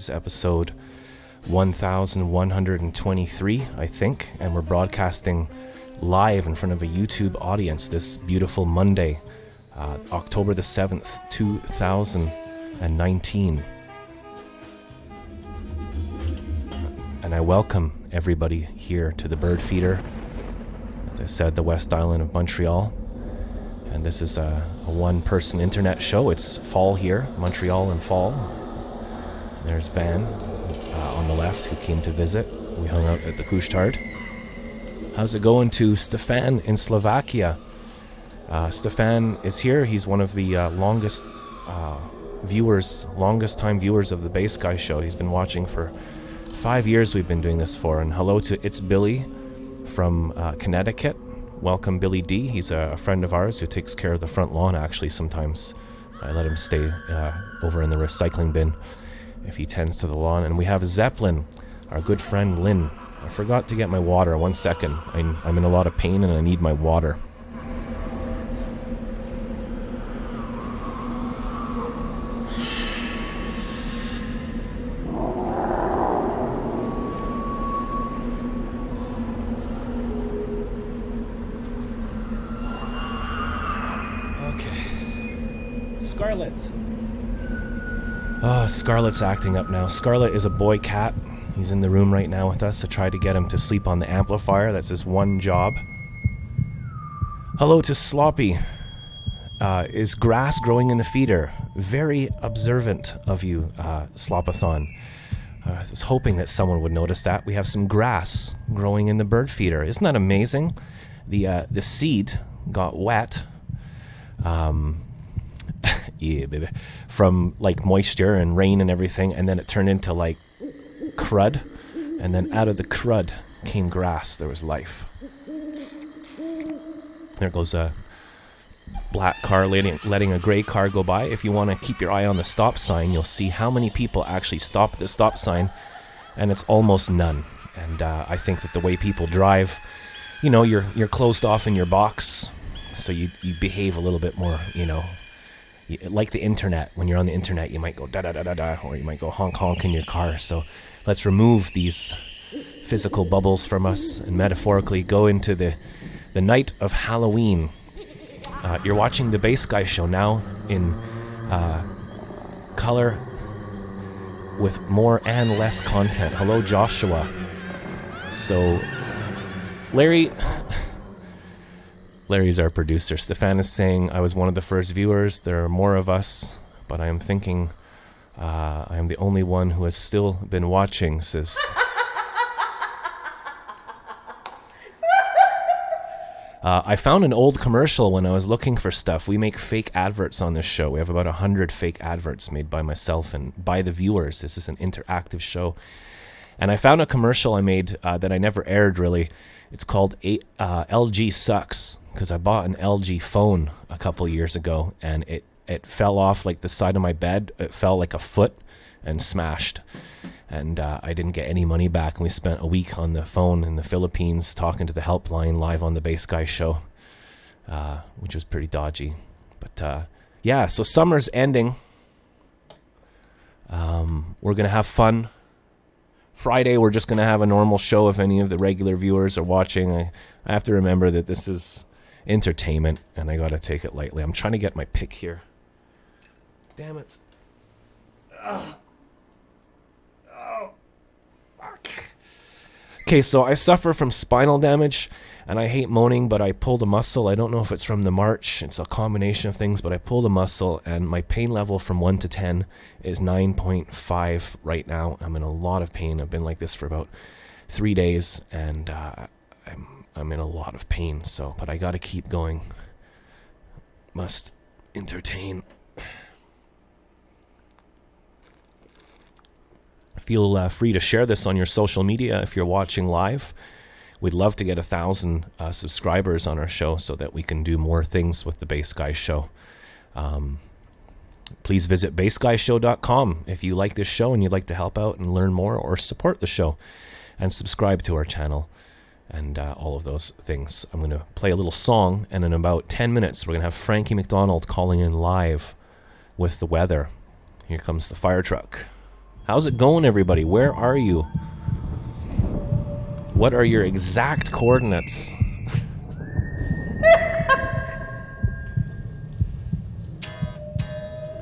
is episode 1123, I think, and we're broadcasting live in front of a YouTube audience this beautiful Monday, October the 7th, 2019. And I welcome everybody here to the Bird Feeder, as I said, the West Island of Montreal. And this is a one-person internet show. It's fall here, Montreal in fall. There's Van on the left, who came to visit. We hung out at the Couche-Tard. How's it going to Stefan in Slovakia? Stefan is here. He's one of the longest time viewers of the Bass Guy show. He's been watching for 5 years. We've been doing this for. And hello to It's Billy from Connecticut. Welcome, Billy D. He's a friend of ours who takes care of the front lawn, actually. Sometimes I let him stay over in the recycling bin if he tends to the lawn. And we have Zeppelin, our good friend Lynn. I forgot to get my water. 1 second. I'm in a lot of pain and I need my water. Scarlett's acting up now. Scarlett is a boy cat. He's in the room right now with us. I tried to get him to sleep on the amplifier. That's his one job. Hello to Sloppy. Is grass growing in the feeder? Very observant of you, Slopathon. I was hoping that someone would notice that. We have some grass growing in the bird feeder. Isn't that amazing? The seed got wet. Yeah, baby. From like moisture and rain and everything, and then it turned into like crud, and then out of the crud came grass. There was life. There goes a black car letting a gray car go by. If you want to keep your eye on the stop sign, you'll see how many people actually stop at the stop sign, and it's almost none. And I think that the way people drive, you know, you're closed off in your box, so you behave a little bit more, you know. Like the internet, when you're on the internet, you might go da-da-da-da-da, or you might go honk-honk in your car. So let's remove these physical bubbles from us and metaphorically go into the night of Halloween. You're watching the Bass Guy show now in color with more and less content. Hello, Joshua. So, Larry's our producer. Stefan is saying, I was one of the first viewers. There are more of us, but I am thinking I am the only one who has still been watching, says... I found an old commercial when I was looking for stuff. We make fake adverts on this show. We have about 100 fake adverts made by myself and by the viewers. This is an interactive show. And I found a commercial I made that I never aired, really. It's called LG Sucks, because I bought an LG phone a couple years ago, and it fell off like the side of my bed. It fell like a foot and smashed. And I didn't get any money back, and we spent a week on the phone in the Philippines talking to the helpline live on the Bass Guy show, which was pretty dodgy. But yeah, so summer's ending. We're going to have fun. Friday, we're just going to have a normal show if any of the regular viewers are watching. I have to remember that this is entertainment, and I got to take it lightly. I'm trying to get my pick here. Damn it. Oh, fuck. Okay, so I suffer from spinal damage, and I hate moaning, but I pulled a muscle. I don't know if it's from the march. It's a combination of things, but I pulled a muscle, and my pain level from 1 to 10 is 9.5 right now. I'm in a lot of pain. I've been like this for about 3 days, and I'm in a lot of pain. So, but I got to keep going. Must entertain. Feel free to share this on your social media if you're watching live. We'd love to get 1,000 subscribers on our show so that we can do more things with the Bass Guy show. Please visit bassguyshow.com if you like this show and you'd like to help out and learn more or support the show, and subscribe to our channel and all of those things. I'm going to play a little song, and in about 10 minutes we're going to have Frankie McDonald calling in live with the weather. Here comes the fire truck. How's it going, everybody? Where are you? What are your exact coordinates?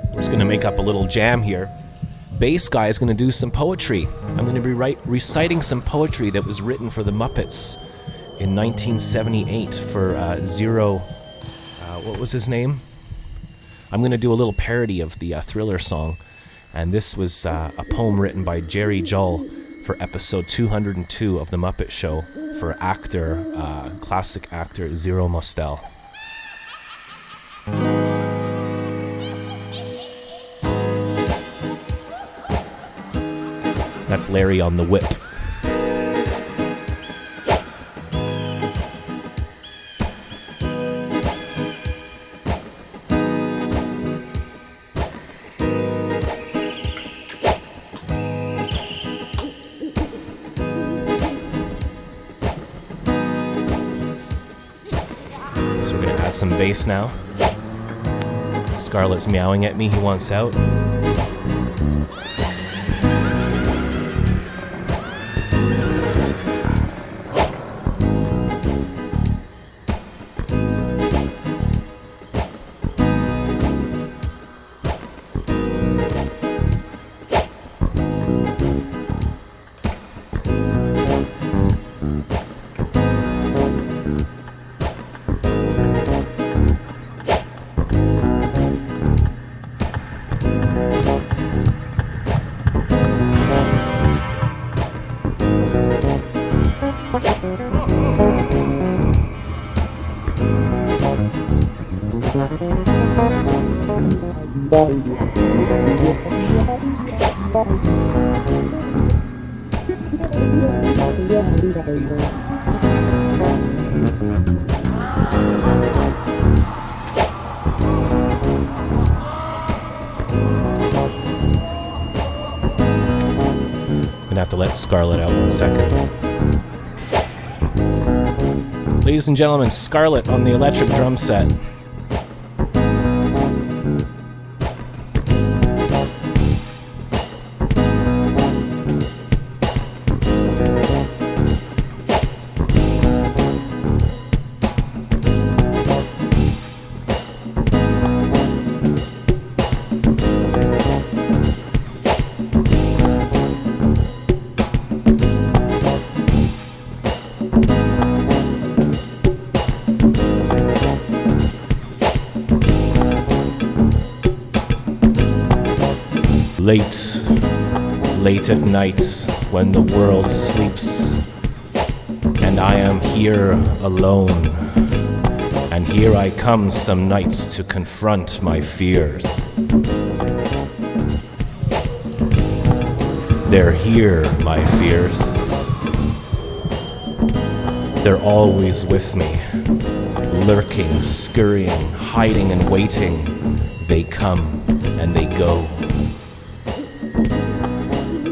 We're just going to make up a little jam here. Bass guy is going to do some poetry. I'm going to be reciting some poetry that was written for the Muppets in 1978 for Zero... what was his name? I'm going to do a little parody of the Thriller song. And this was a poem written by Jerry Jull for episode 202 of The Muppet Show for classic actor Zero Mostel. That's Larry on the whip. So we're gonna add some bass now. Scarlett's meowing at me, he wants out. Gonna have to let Scarlett out 1 second. Ladies and gentlemen, Scarlett on the electric drum set. Late at night when the world sleeps and I am here alone, and here I come some nights to confront my fears. They're here, my fears. They're always with me, lurking, scurrying, hiding and waiting. They come and they go.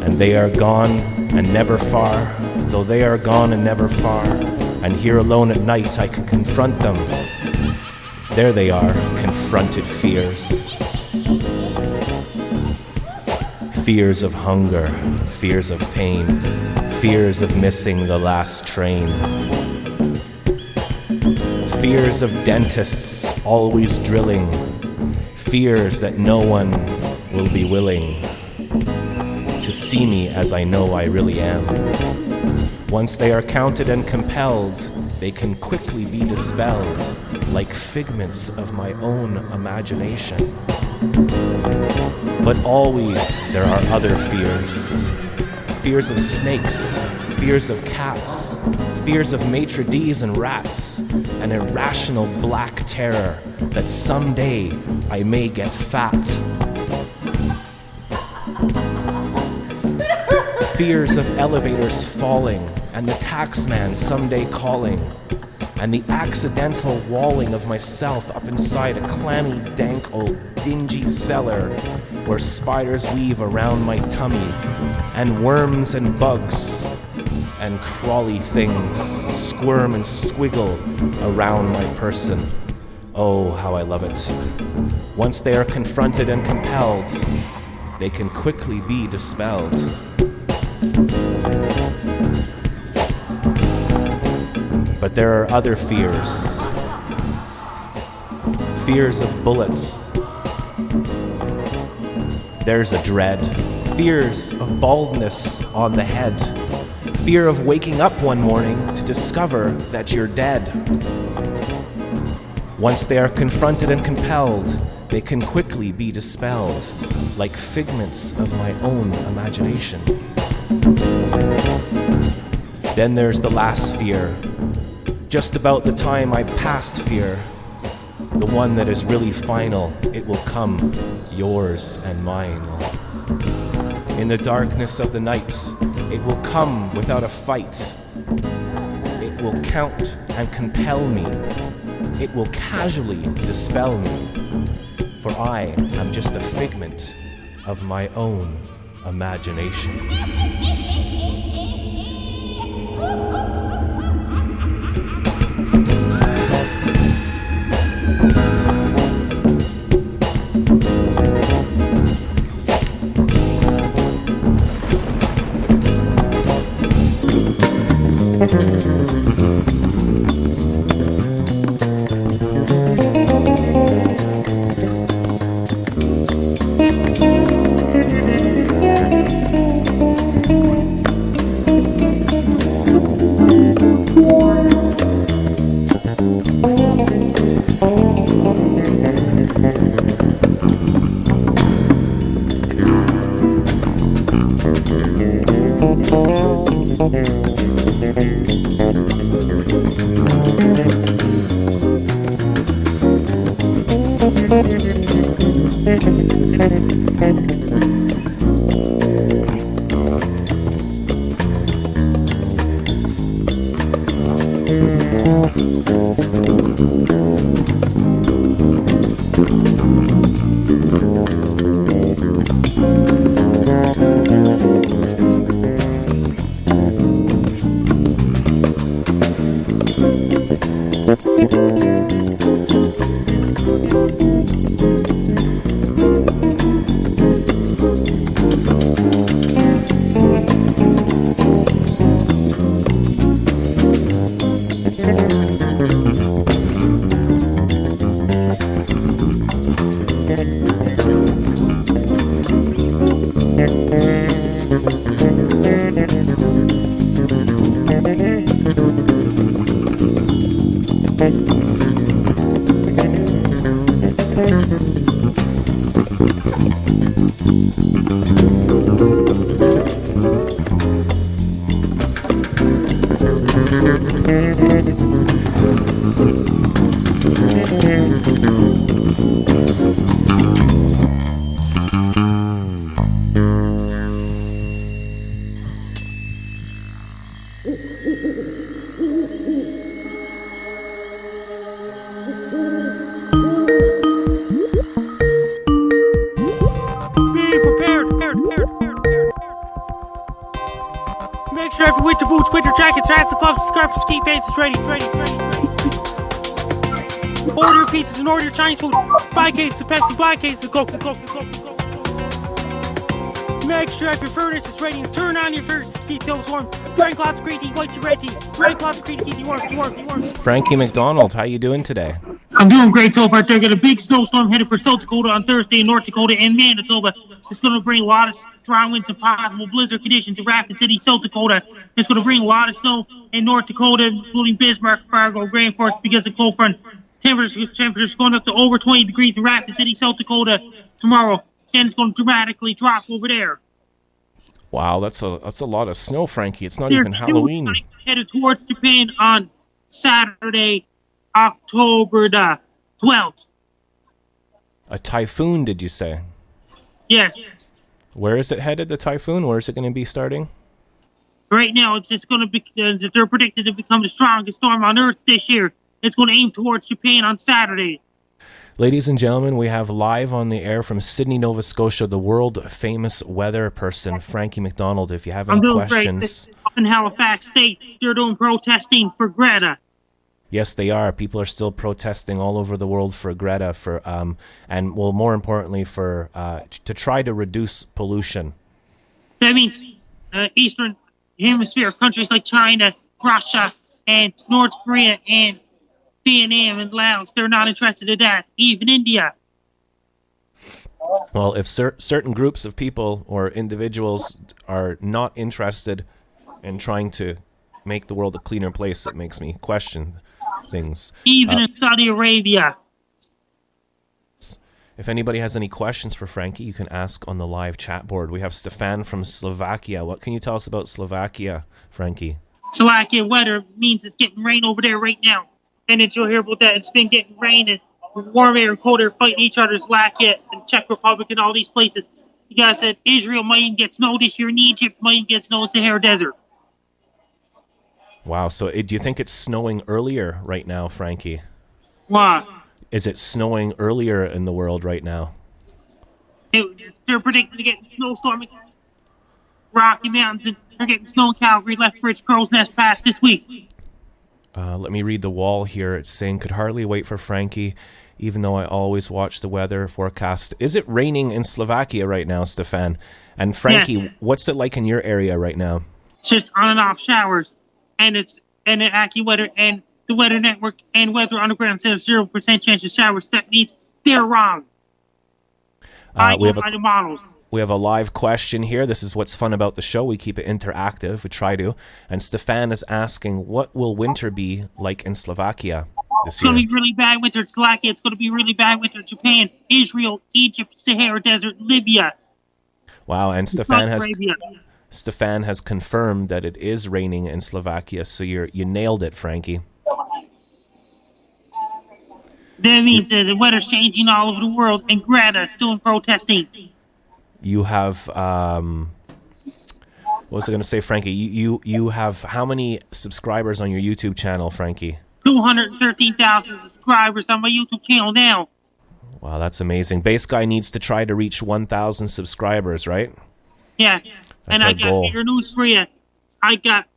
And they are gone and never far, though they are gone and never far, and here alone at night I can confront them. There they are, confronted fears. Fears of hunger, fears of pain, fears of missing the last train. Fears of dentists always drilling, fears that no one will be willing to see me as I know I really am. Once they are counted and compelled, they can quickly be dispelled, like figments of my own imagination. But always there are other fears. Fears of snakes, fears of cats, fears of maitre d's and rats, an irrational black terror that someday I may get fat. Fears of elevators falling, and the taxman someday calling, and the accidental walling of myself up inside a clammy, dank, old, dingy cellar where spiders weave around my tummy, and worms and bugs and crawly things squirm and squiggle around my person. Oh, how I love it. Once they are confronted and compelled, they can quickly be dispelled. But there are other fears. Fears of bullets. There's a dread. Fears of baldness on the head. Fear of waking up one morning to discover that you're dead. Once they are confronted and compelled, they can quickly be dispelled, like figments of my own imagination. Then there's the last fear. Just about the time I passed fear, the one that is really final, it will come, yours and mine. In the darkness of the night, it will come without a fight. It will count and compel me. It will casually dispel me. For I am just a figment of my own imagination. Make sure every winter boots, winter jackets, hats, and gloves, scarves, and ski pants is ready. Order your pizzas and order your Chinese food. Buy cases of Pepsi, buy cases of Coke. Make sure every furnace is ready and turn on your furnace to keep those warm. Drink lots of green tea, white tea, red tea. Drink lots of green tea, keep you warm. Frankie McDonald, how you doing today? I'm doing great so far. They got a big snowstorm headed for South Dakota on Thursday in North Dakota and Manitoba. It's going to bring a lot of strong winds and possible blizzard conditions to Rapid City, South Dakota. It's going to bring a lot of snow in North Dakota, including Bismarck, Fargo, Grand Forks because of cold front. Temperatures going up to over 20 degrees in Rapid City, South Dakota tomorrow. And it's going to dramatically drop over there. Wow, that's a lot of snow, Frankie. It's not even Halloween. Headed towards Japan on Saturday, October the 12th. A typhoon, did you say? Yes. Where is it headed, the typhoon? Where is it going to be starting? Right now, it's just going to be, they're predicted to become the strongest storm on Earth this year. It's going to aim towards Japan on Saturday. Ladies and gentlemen, we have live on the air from Sydney, Nova Scotia, the world-famous weather person, Frankie McDonald. If you have any questions... Up in Halifax State, they're doing protesting for Greta. Yes, they are. People are still protesting all over the world for Greta, and well, more importantly, for to try to reduce pollution. That means Eastern Hemisphere countries like China, Russia, and North Korea, and Vietnam and Laos, they're not interested in that. Even India. Well, if certain groups of people or individuals are not interested in trying to make the world a cleaner place, it makes me question things. Even in Saudi Arabia. If anybody has any questions for Frankie, you can ask on the live chat board. We have Stefan from Slovakia. What can you tell us about Slovakia, Frankie? Slovakia weather means it's getting rain over there right now. And then you'll hear about that. It's been getting rain and warm air and cold air fighting each other. Slovakia and Czech Republic and all these places. You guys said Israel might even get snow this year, and Egypt might even get snow in Sahara Desert. Wow. So do you think it's snowing earlier right now, Frankie? Why? Is it snowing earlier in the world right now? They're predicting to get snowstorm in Rocky Mountains, and they're getting snow in Calgary, Lethbridge, Crow's Nest Pass this week. Let me read the wall here. It's saying, could hardly wait for Frankie, even though I always watch the weather forecast. Is it raining in Slovakia right now, Stefan? And Frankie, Yeah. What's it like in your area right now? It's just on and off showers, and the AccuWeather and the Weather Network and Weather Underground says 0% chance of showers. That means they're wrong. I we go have by the models. We have a live question here. This is what's fun about the show. We keep it interactive. We try to. And Stefan is asking, what will winter be like in Slovakia this It's going year? to be really bad winter in Slovakia. It's going to be really bad winter in Japan, Israel, Egypt, Sahara Desert, Libya, Wow, and Saudi Arabia. Stefan has confirmed that it is raining in Slovakia, so you nailed it, Frankie. That means that the weather's changing all over the world, and Greta is doing protesting. You have what was I going to say, Frankie? You have how many subscribers on your YouTube channel, Frankie? 213,000 subscribers on my YouTube channel now. Wow, that's amazing. Base Guy needs to try to reach 1,000 subscribers, right? Yeah. And our I got goal. bigger news for you. I got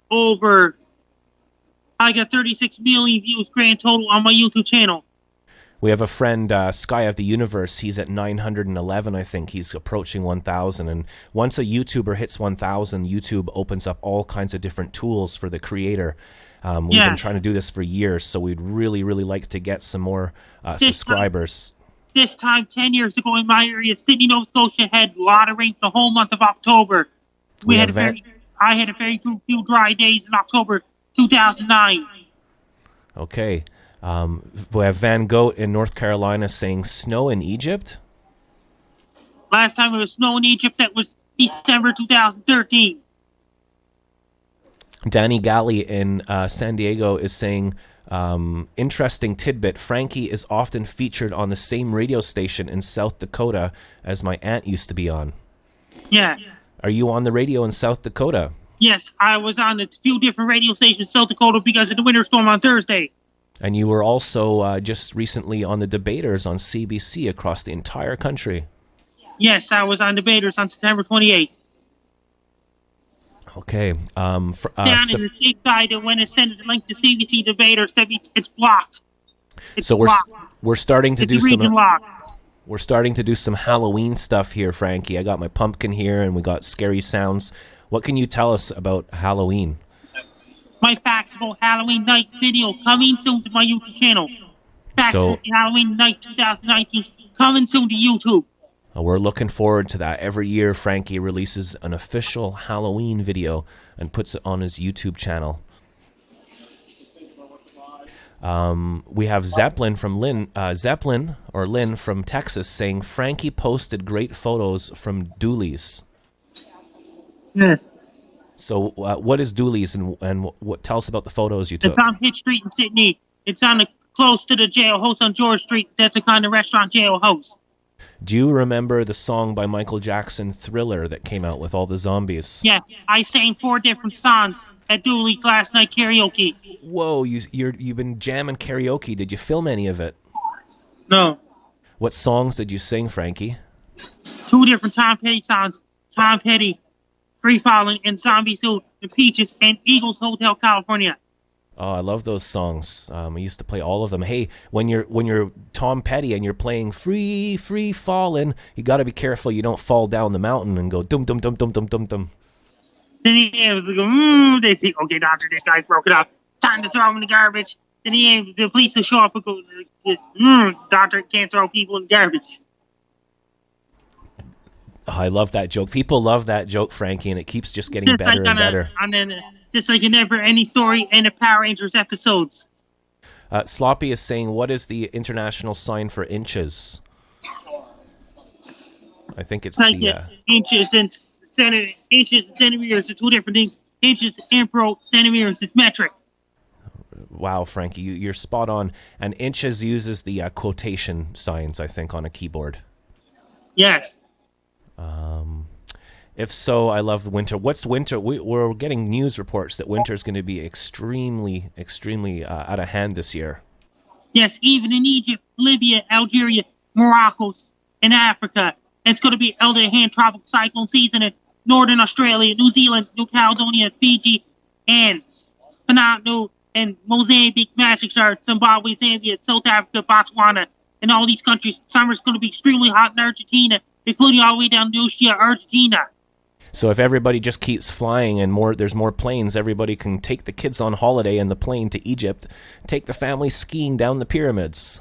36 million views grand total on my YouTube channel. We have a friend, Sky of the Universe. He's at 911, I think. He's approaching 1,000. And once a YouTuber hits 1,000, YouTube opens up all kinds of different tools for the creator. We've been trying to do this for years, so we'd really, really like to get some more subscribers. This time, 10 years ago in my area, Sydney, Nova Scotia had a lot of rain for the whole month of October. I had a very few dry days in October 2009. Okay. We have Van Goat in North Carolina saying snow in Egypt. Last time it was snow in Egypt, that was December 2013. Danny Galley in San Diego is saying, interesting tidbit, Frankie is often featured on the same radio station in South Dakota as my aunt used to be on. Yeah. Are you on the radio in South Dakota? Yes, I was on a few different radio stations in South Dakota because of the winter storm on Thursday. And you were also just recently on the Debaters on CBC across the entire country. Yes, I was on Debaters on September 28th. Okay. Down in the state side, and when it sends a link to CBC Debaters, that means it's blocked. So we're starting to do we're starting to do some Halloween stuff here, Frankie. I got my pumpkin here, and we got scary sounds. What can you tell us about Halloween? My Factable Halloween Night video coming soon to my YouTube channel. Factable Halloween Night 2019 coming soon to YouTube. We're looking forward to that. Every year, Frankie releases an official Halloween video and puts it on his YouTube channel. We have Zeppelin from Lynn from Texas saying Frankie posted great photos from Dooley's. Yes. So what is Dooley's and what tell us about the photos you took? It's on Pitt Street in Sydney. It's close to the jailhouse on George Street. That's a kind of restaurant jailhouse. Do you remember the song by Michael Jackson, Thriller, that came out with all the zombies? Yeah, I sang 4 different songs at Dooley's last night karaoke. Whoa, you've been jamming karaoke. Did you film any of it? No. What songs did you sing, Frankie? 2 different Tom Petty songs. Tom Petty, Free Falling, and Zombie Suit, The Peaches, and Eagles Hotel, California. Oh, I love those songs. I used to play all of them. Hey, when you're Tom Petty and you're playing "Free Free Fallin'," you got to be careful you don't fall down the mountain and go dum dum dum dum dum dum dum. Then he was like, they say, okay, doctor, this guy's broken up. Time to throw him in the garbage. Then the police will show up and go, doctor can't throw people in the garbage. Oh, I love that joke. People love that joke, Frankie, and it keeps just getting better and better. And then, just like in any story in the Power Rangers episodes. Sloppy is saying, what is the international sign for inches? I think it's like the... inches and centimeters are two different things. Inches and centimeters is metric. Wow, Frankie, you're spot on. And inches uses the quotation signs, I think, on a keyboard. Yes. If so, I love the winter. What's winter? We're getting news reports that winter is going to be extremely, extremely out of hand this year. Yes, even in Egypt, Libya, Algeria, Morocco, and Africa. It's going to be out of hand tropical cyclone season in Northern Australia, New Zealand, New Caledonia, Fiji, and Vanuatu, and Mozambique, Madagascar, Zimbabwe, Zambia, South Africa, Botswana, and all these countries. Summer's going to be extremely hot in Argentina, including all the way down to Lucia, Argentina. So if everybody just keeps flying and there's more planes, everybody can take the kids on holiday in the plane to Egypt, take the family skiing down the pyramids.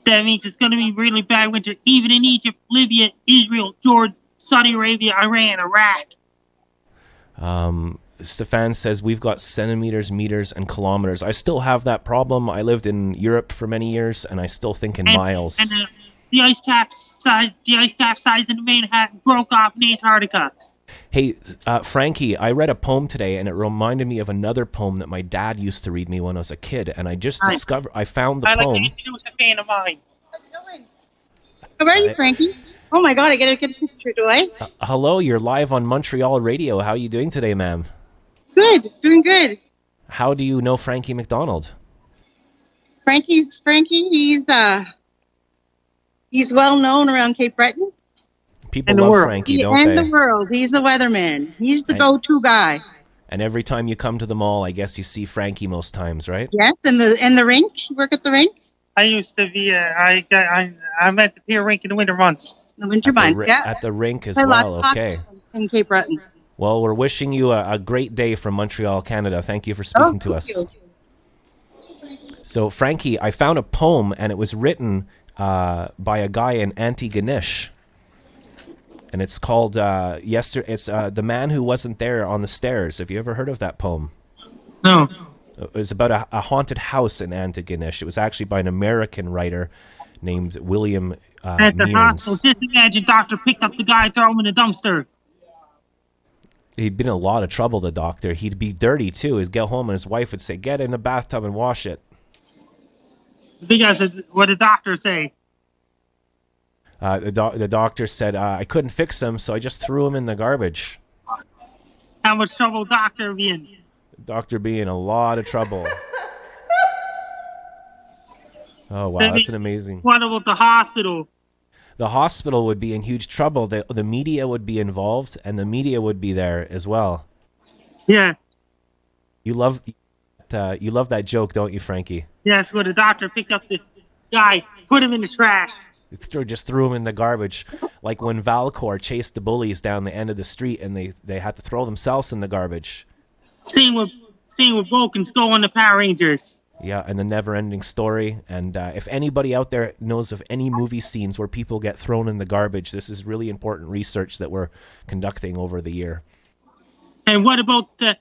That means it's going to be really bad winter, even in Egypt, Libya, Israel, Jordan, Saudi Arabia, Iran, Iraq. Stefan says we've got centimeters, meters, and kilometers. I still have that problem. I lived in Europe for many years, and I still think in miles. And the ice cap size in Manhattan broke off in Antarctica. Hey, Frankie, I read a poem today, and it reminded me of another poem that my dad used to read me when I was a kid, and I just found the poem. Like it was a fan of mine. How's it going? How are you, Frankie? Oh my God, I get a good picture, do I? Hello, you're live on Montreal Radio. How are you doing today, ma'am? Good, doing good. How do you know Frankie McDonald? Frankie. He's well known around Cape Breton. People love Frankie, don't they? And the world. He's the weatherman. He's the go-to guy. And every time you come to the mall, I guess you see Frankie most times, right? Yes, and the rink. You work at the rink? I used to be. I'm at the pier rink in the winter months. The winter months, yeah. At the rink as well. Okay. In Cape Breton. Well, we're wishing you a great day from Montreal, Canada. Thank you for speaking to us. You. So, Frankie, I found a poem, and it was written by a guy in Antigonish. And it's called It's The Man Who Wasn't There on the Stairs. Have you ever heard of that poem? No. It was about a haunted house in Antigonish. It was actually by an American writer named William At the hospital, just imagine doctor picked up the guy, throw him in a dumpster. He'd been in a lot of trouble, the doctor. He'd be dirty, too. He'd get home and his wife would say, get in the bathtub and wash it. Because what did the doctor say? The doctor said, I couldn't fix him, so I just threw him in the garbage. How much trouble doctor be in? Doctor be in a lot of trouble. Oh, wow, that's an amazing... What about the hospital? The hospital would be in huge trouble. The media would be involved, and the media would be there as well. Yeah. You love that joke, don't you, Frankie? Yes, where the doctor picked up the guy, put him in the trash. Just threw him in the garbage, like when Valcor chased the bullies down the end of the street, and they had to throw themselves in the garbage. Same with Broken Skull and the Power Rangers. Yeah, and the never-ending story. And if anybody out there knows of any movie scenes where people get thrown in the garbage, this is really important research that we're conducting over the year. And what about the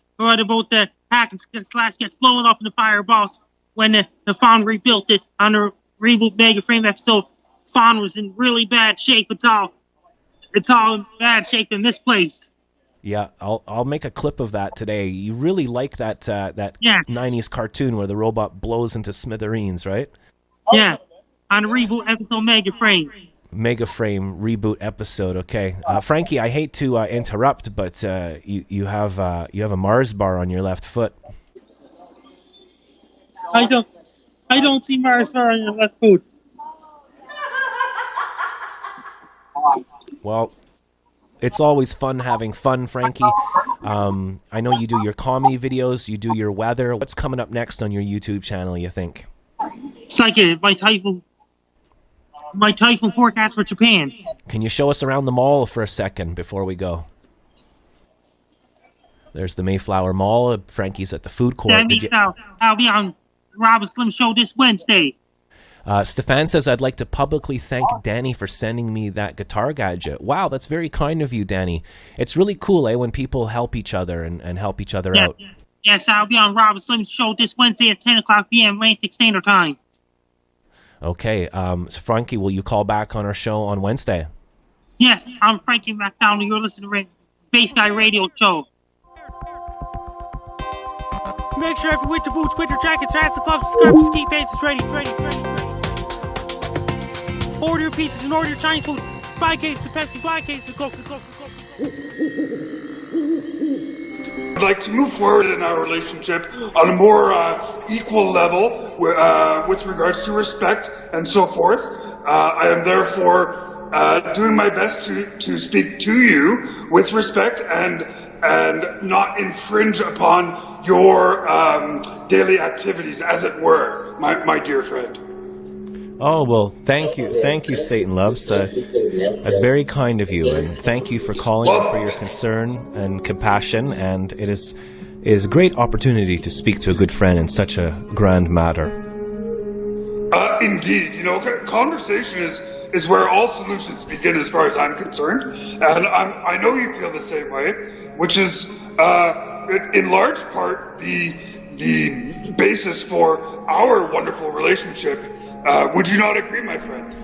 hack and slash gets blown up in the fireballs when the Fawn rebuilt it on the reboot Mega Frame episode? Fawn was in really bad shape. It's all in bad shape and misplaced. Yeah, I'll make a clip of that today. You really like that yes. 90s cartoon where the robot blows into smithereens, right? Yeah, on the reboot episode Mega Frame. Mega Frame reboot episode. Okay, Frankie, I hate to interrupt, but you have a Mars bar on your left foot. I don't see Mars bar on your left foot. Well, it's always fun having fun, Frankie. I know you do your comedy videos, you do your weather. What's coming up next on your YouTube channel, you think? It's like my typhoon forecast for Japan. Can you show us around the mall for a second before we go? There's the Mayflower Mall. Frankie's at the food court. That means I'll be on Rob and Slim Show this Wednesday. Stefan says, I'd like to publicly thank Danny for sending me that guitar gadget. Wow, that's very kind of you, Danny. It's really cool, when people help each other and help each other out. Yes, I'll be on Rob and Slim Show this Wednesday at 10 o'clock p.m. Atlantic Standard Time. Okay, so Frankie, will you call back on our show on Wednesday? Yes, I'm Frankie McDonald. You're listening to Bass Guy Radio Show. Make sure every winter boots, winter jackets, hats, and gloves, scarves, ski pants is ready. Order your pizzas and order your Chinese food. Buy cases of Pepsi, buy cases of Coke. I'd like to move forward in our relationship on a more equal level with regards to respect and so forth. I am therefore doing my best to speak to you with respect and not infringe upon your daily activities, as it were, my dear friend. Oh, well, thank you, Satan Loves. That's very kind of you, and thank you for calling and for your concern and compassion, and it is a great opportunity to speak to a good friend in such a grand matter. Indeed, conversation is where all solutions begin as far as I'm concerned, and I know you feel the same way, which is in large part the basis for our wonderful relationship. Would you not agree, my friend?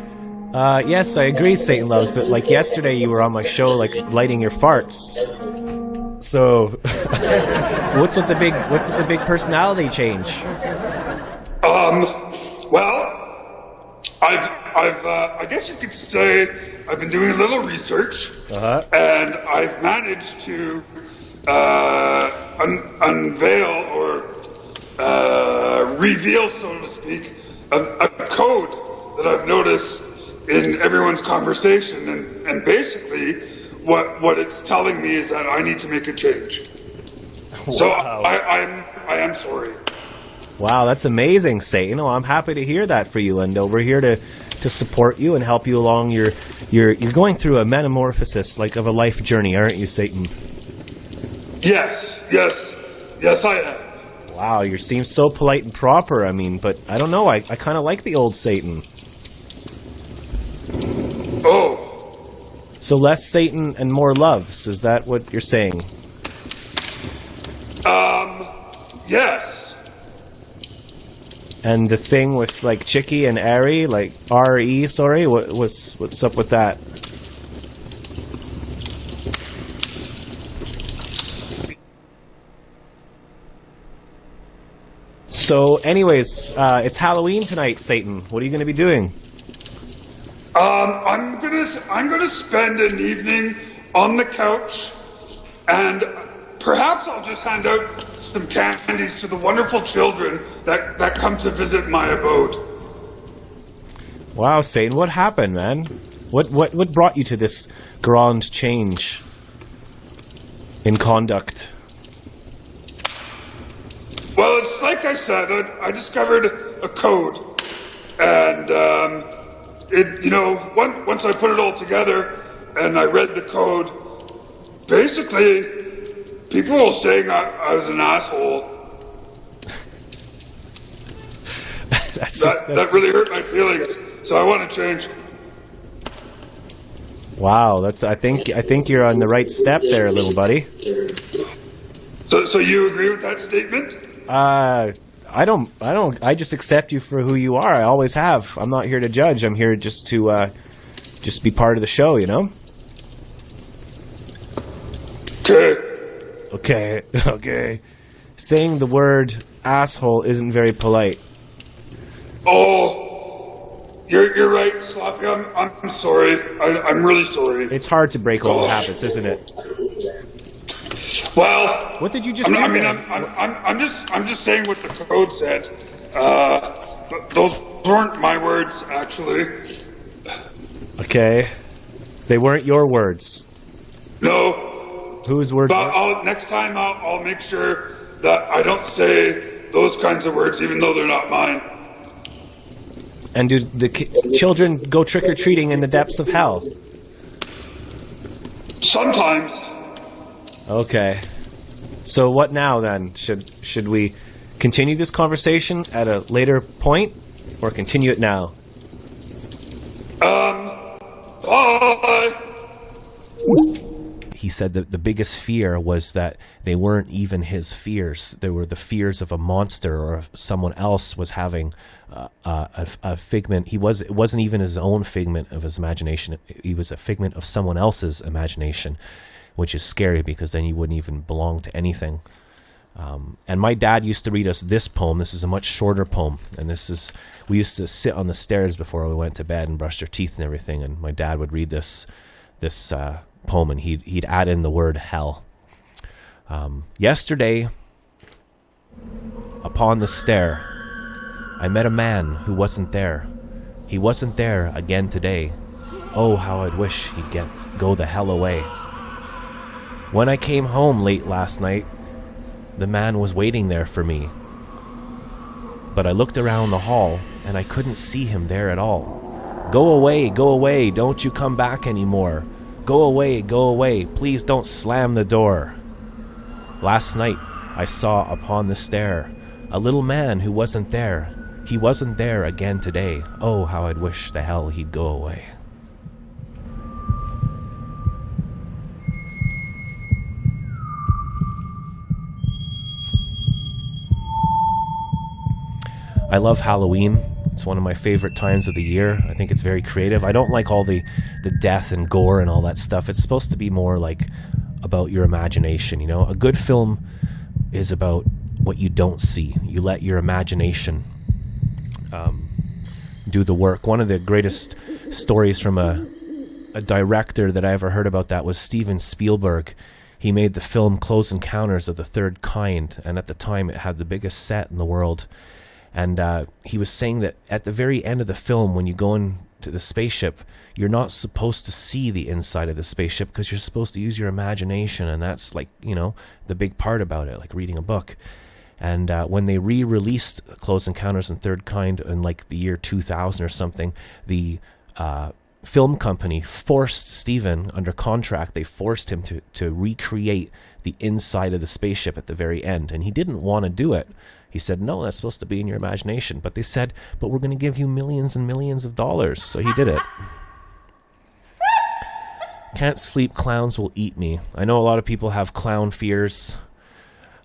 Yes, I agree, Satan Loves, but like yesterday you were on my show lighting your farts. So what's with the big personality change? Well, I guess you could say I've been doing a little research, and I've managed to unveil or reveal, so to speak, a code that I've noticed in everyone's conversation, and basically what it's telling me is that I need to make a change. Wow. So I am sorry. Wow, that's amazing, Satan. Well, I'm happy to hear that for you, and we're here to support you and help you along. You're going through a metamorphosis, like of a life journey, aren't you, Satan? Yes, I am. Wow, you seem so polite and proper, but I don't know, I kind of like the old Satan. Oh. So less Satan and more loves, is that what you're saying? Yes. And the thing with, like, Chicky and Ari, like, R-E, sorry, what's up with that? So, anyways, it's Halloween tonight, Satan. What are you going to be doing? I'm gonna spend an evening on the couch, and perhaps I'll just hand out some candies to the wonderful children that come to visit my abode. Wow, Satan, what happened, man? What brought you to this grand change in conduct? Well, it's like I said, I discovered a code, and once I put it all together and I read the code, basically, people were saying I was an asshole. That really hurt my feelings, so I want to change. Wow, I think you're on the right step there, little buddy. So you agree with that statement? I just accept you for who you are. I always have. I'm not here to judge. I'm here just to be part of the show, you know? Okay. Saying the word asshole isn't very polite. Oh, you're right, Sloppy. I'm sorry. I'm really sorry. It's hard to break old habits, isn't it? Well, what did you just? I'm just saying what the code said. Those weren't my words, actually. Okay, they weren't your words. No. Whose words? But next time I'll make sure that I don't say those kinds of words, even though they're not mine. And do the children go trick-or-treating in the depths of hell? Sometimes. Okay. So what now then? Should we continue this conversation at a later point, or continue it now? Bye. He said that the biggest fear was that they weren't even his fears. They were the fears of a monster, or if someone else was having a figment. It wasn't even his own figment of his imagination. He was a figment of someone else's imagination, which is scary because then you wouldn't even belong to anything. And my dad used to read us this poem. This is a much shorter poem, and we used to sit on the stairs before we went to bed and brushed our teeth and everything. And my dad would read this poem, and he'd add in the word hell. Yesterday, upon the stair, I met a man who wasn't there. He wasn't there again today. Oh, how I'd wish he'd go the hell away. When I came home late last night, the man was waiting there for me. But I looked around the hall, and I couldn't see him there at all. Go away, don't you come back anymore. Go away, please don't slam the door. Last night, I saw upon the stair a little man who wasn't there. He wasn't there again today. Oh, how I'd wish the hell he'd go away. I love Halloween. It's one of my favorite times of the year. I think it's very creative. I don't like all the death and gore and all that stuff. It's supposed to be more like about your imagination, you know? A good film is about what you don't see. You let your imagination do the work. One of the greatest stories from a director that I ever heard about that was Steven Spielberg. He made the film Close Encounters of the Third Kind, and at the time it had the biggest set in the world. And he was saying that at the very end of the film, when you go into the spaceship, you're not supposed to see the inside of the spaceship because you're supposed to use your imagination, and that's like, you know, the big part about it, like reading a book. And when they re-released Close Encounters of the Third Kind in like the year 2000 or something, the film company forced Steven under contract. They forced him to recreate the inside of the spaceship at the very end, and he didn't want to do it. He said, no, that's supposed to be in your imagination. But they said, but we're going to give you millions and millions of dollars. So he did it. Can't sleep, clowns will eat me. I know a lot of people have clown fears.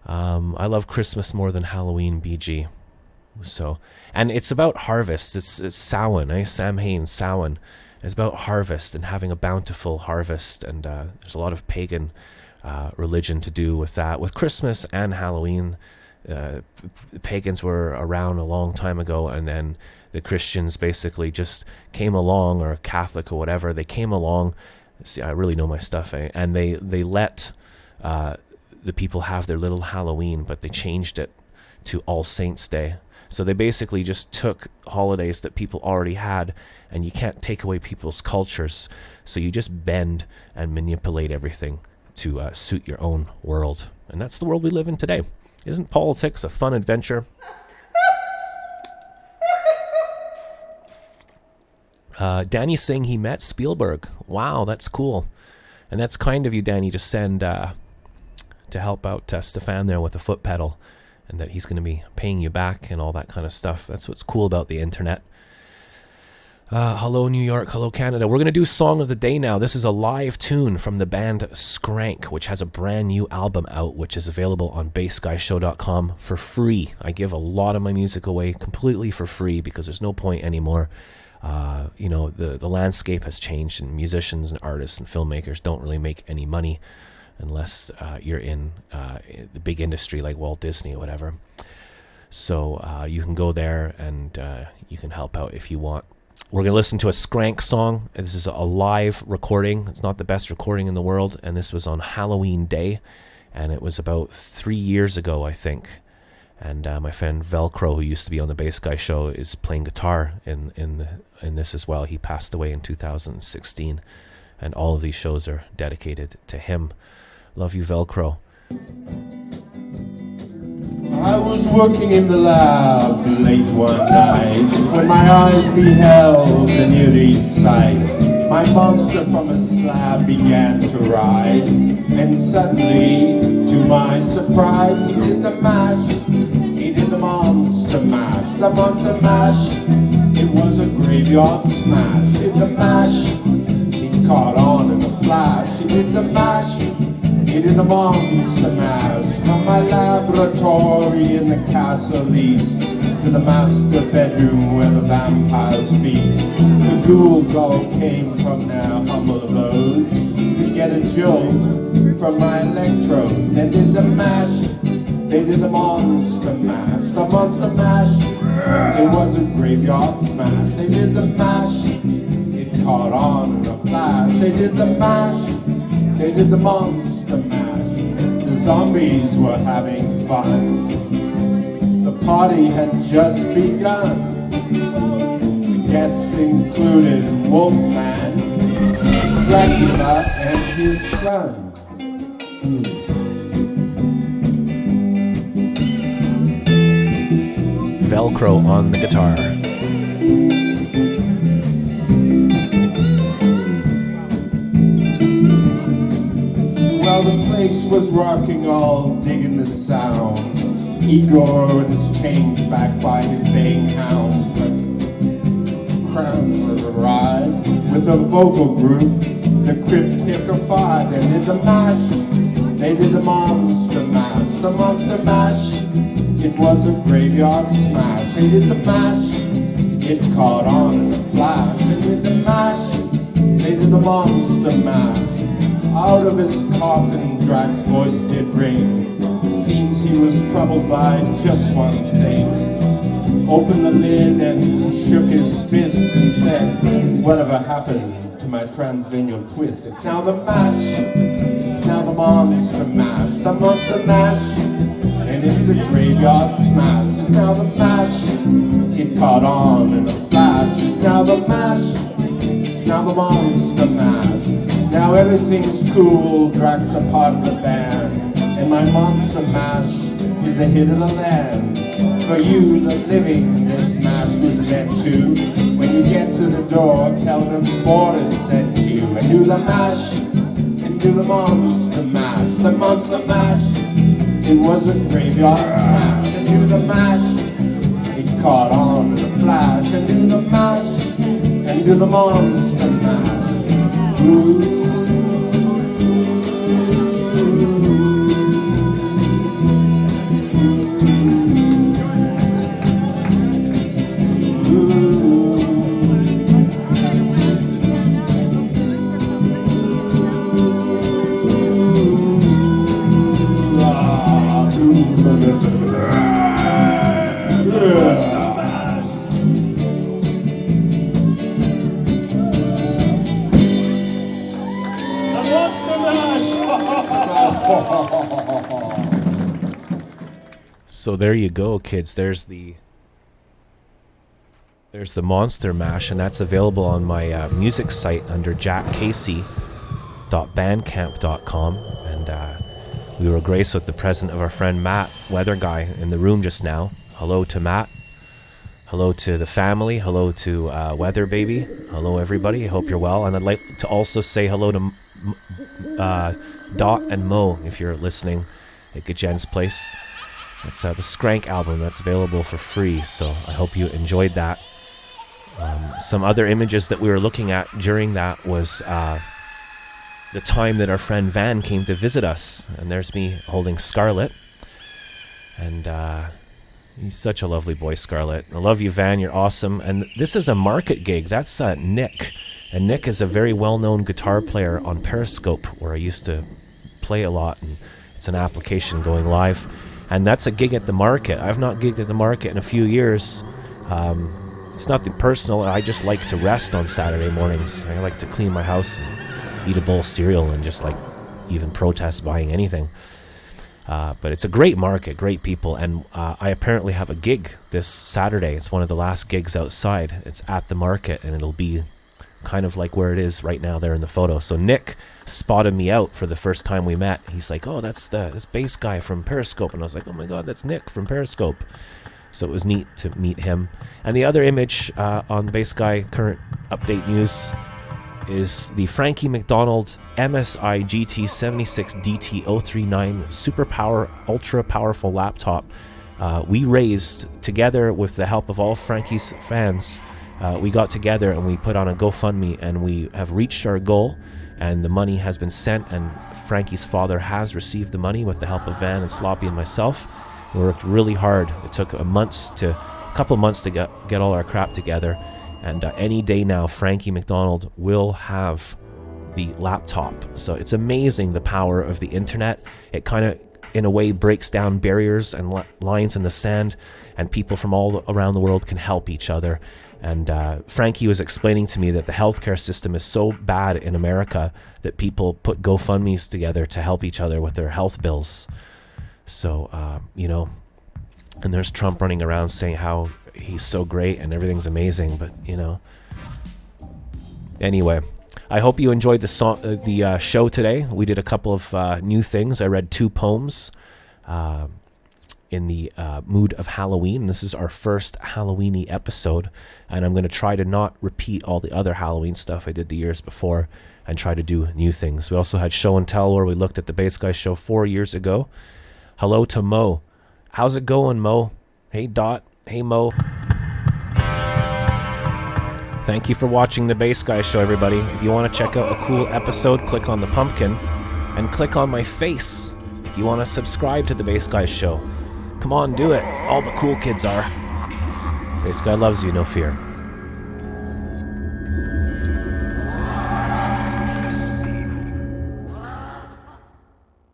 I love Christmas more than Halloween, BG. So, and it's about harvest. It's Samhain, Samhain, Samhain. It's about harvest and having a bountiful harvest. And there's a lot of pagan religion to do with that. With Christmas and Halloween, pagans were around a long time ago, and then the Christians basically just came along, or Catholic or whatever, they came along. See, I really know my stuff, eh? And they let the people have their little Halloween, but they changed it to All Saints Day. So they basically just took holidays that people already had, and you can't take away people's cultures, so you just bend and manipulate everything to suit your own world. And that's the world we live in today. Isn't politics a fun adventure? Danny's saying he met Spielberg. Wow, that's cool. And that's kind of you, Danny, to send to help out Stefan there with the foot pedal, and that he's going to be paying you back and all that kind of stuff. That's what's cool about the internet. Hello, New York. Hello, Canada. We're going to do Song of the Day now. This is a live tune from the band Skrank, which has a brand new album out, which is available on bassguyshow.com for free. I give a lot of my music away completely for free because there's no point anymore. You know, the landscape has changed, and musicians and artists and filmmakers don't really make any money unless you're in the big industry like Walt Disney or whatever. So you can go there and you can help out if you want. We're going to listen to a Skrank song. This is a live recording. It's not the best recording in the world, and this was on Halloween Day, and it was about 3 years ago, I think. And my friend Velcro, who used to be on the Bass Guy Show, is playing guitar in this as well. He passed away in 2016, and all of these shows are dedicated to him. Love you, Velcro. I was working in the lab late one night when my eyes beheld an eerie sight. My monster from a slab began to rise, and suddenly, to my surprise, he did the mash. He did the monster mash. The monster mash. It was a graveyard smash. He did the mash. He caught on in a flash. He did the mash. He did the monster mash. From my laboratory in the castle east to the master bedroom where the vampires feast. The ghouls all came from their humble abodes to get a jolt from my electrodes. And did the mash. They did the monster mash. The monster mash. It was a graveyard smash. They did the mash. It caught on in a flash. They did the mash. They did the monster mash. The zombies were having fun. The party had just begun. The guests included Wolfman, Dracula, and his son. Velcro on the guitar. Well, the place was rocking, all digging the sounds. Igor and his chains backed by his baying hounds. The crown arrived with a vocal group, the Cryptic of Five. They did the mash, they did the monster mash. The monster mash, it was a graveyard smash. They did the mash, it caught on in a flash. They did the mash, they did the monster mash. Out of his coffin, Drac's voice did ring. Seems he was troubled by just one thing. Opened the lid and shook his fist and said, whatever happened to my transvinyl twist? It's now the mash, it's now the monster mash. The monster mash, and it's a graveyard smash. It's now the mash, it caught on in a flash. It's now the mash, it's now the monster mash. Now everything's cool, Drac's a part of the band, and my monster mash is the hit of the land. For you, the living, this mash was meant to. When you get to the door, tell them Boris sent you. And do the mash, and do the monster mash. The monster mash, it was a graveyard smash. And do the mash, it caught on in a flash. And do the mash, and do the monster mash. Ooh. So there you go, kids. There's the Monster Mash, and that's available on my music site under jackcasey.bandcamp.com. And we were graced with the presence of our friend Matt, Weather Guy, in the room just now. Hello to Matt. Hello to the family. Hello to Weather Baby. Hello, everybody. I hope you're well. And I'd like to also say hello to Dot and Mo, if you're listening at Gajen's place. It's the Skrank album that's available for free, so I hope you enjoyed that. Some other images that we were looking at during that was the time that our friend Van came to visit us. And there's me holding Scarlet. And he's such a lovely boy, Scarlet. I love you, Van. You're awesome. And this is a market gig. That's Nick. And Nick is a very well-known guitar player on Periscope, where I used to play a lot. And it's an application going live. And that's a gig at the market. I've not gigged at the market in a few years. It's nothing personal. I just like to rest on Saturday mornings. I like to clean my house and eat a bowl of cereal and just like even protest buying anything. But it's a great market, great people. And I apparently have a gig this Saturday. It's one of the last gigs outside. It's at the market, and it'll be kind of like where it is right now there in the photo. So Nick spotted me out for the first time we met. He's like, oh, that's bass guy from Periscope. And I was like, oh my God, that's Nick from Periscope. So it was neat to meet him. And the other image on Bass Guy current update news is the Frankie McDonald MSI GT76DT039 super ultra powerful laptop. We raised together with the help of all Frankie's fans. We got together and we put on a GoFundMe, and we have reached our goal, and the money has been sent, and Frankie's father has received the money with the help of Van and Sloppy and myself. We worked really hard. It took a couple of months to get all our crap together, and any day now Frankie McDonald will have the laptop. So it's amazing the power of the internet. It kind of in a way breaks down barriers and lines in the sand, and people from all around the world can help each other. And Frankie was explaining to me that the healthcare system is so bad in America that people put GoFundMes together to help each other with their health bills. So, and there's Trump running around saying how he's so great and everything's amazing, but, Anyway, I hope you enjoyed the show today. We did a couple of new things. I read 2 poems in the mood of Halloween. This is our first Halloween-y episode, and I'm going to try to not repeat all the other Halloween stuff I did the years before and try to do new things. We also had Show and Tell, where we looked at the Bass Guy show 4 years ago. Hello to Mo. How's it going, Mo? Hey, Dot. Hey, Mo. Thank you for watching the Bass Guy show, everybody. If you want to check out a cool episode, click on the pumpkin and click on my face if you want to subscribe to the Bass Guy show. Come on, do it. All the cool kids are. Bass Guy loves you, no fear.